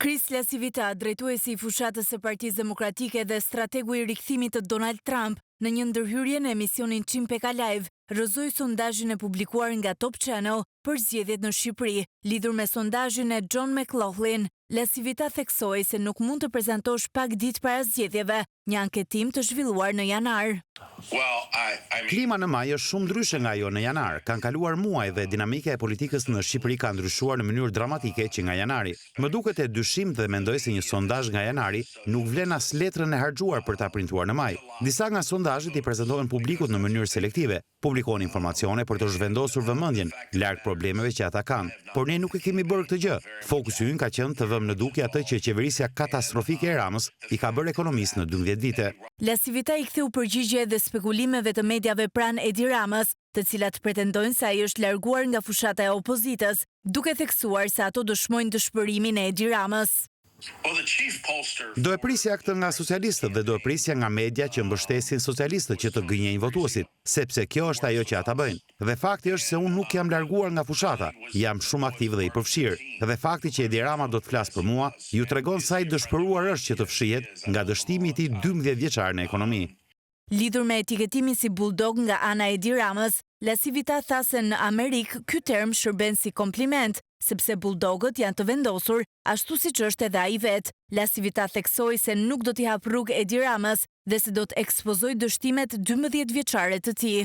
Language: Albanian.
Chris Lasivita, drejtuesi i fushatës së Partisë Demokratike dhe strategu i rikthimit të Donald Trump, në një ndërhyrje në emisionin Chimpeka Live, rrëzoi sondazhin e publikuar nga Top Channel për zgjedhjet në Shqipëri. Lidhur me sondazhin e John McLaughlin, Lasivita theksoi se nuk mund të prezantosh pak ditë para zgjedhjeve, një anketim të zhvilluar në janar. Klima në maj është shumë ndryshe nga ajo në janar. Kanë kaluar muaj dhe dinamika e politikës në Shqipëri ka ndryshuar në mënyrë dramatike që nga janari. Më duket e dyshim dhe mendoj se një sondazh nga janari nuk vlen as letrën e harxuar për ta printuar në maj. Disa nga sondazhet i prezantohen publikut në mënyrë selektive, publikojnë informacione për të zhvendosur vëmendjen larg problemeve që ata kanë. Por ne nuk e kemi bërë këtë gjë. Fokusi ynë ka qenë të vëmë në dukje atë që qeverisja katastrofike e Ramës i ka bërë ekonomisë në 12 vite. Lasivita i ktheu përgjigje dhe spekulimeve të mediave pranë Edi Ramës, të cilat pretendojnë se ai është larguar nga fushata e opozitës, duke theksuar se ato dëshmojnë dëshpërimin e Edi Ramës. Do e prisja këtë nga socialistët dhe do e prisja nga media që mbështesin socialistët që të gënjejnë votuesit, sepse kjo është ajo që ata bëjnë. Dhe fakti është se unë nuk jam larguar nga fushata, jam shumë aktiv dhe i përfshirë. Dhe fakti që Edi Rama do të flasë për mua, ju tregon sa i dëshpëruar është që të fshihet nga dështimi i tij 12 vjeçar në ekonomi. Lidhur me etiketimin si bulldog nga ana e Edi Ramës, Lasivita tha se në Amerikë ky term shërben si kompliment, sepse bulldogët janë të vendosur, ashtu siç është edhe ai vet. Lasivita theksoi se nuk do t'i hap rrugë Edi Ramës dhe se do të ekspozojë dështimet 12 vjeçare të tij.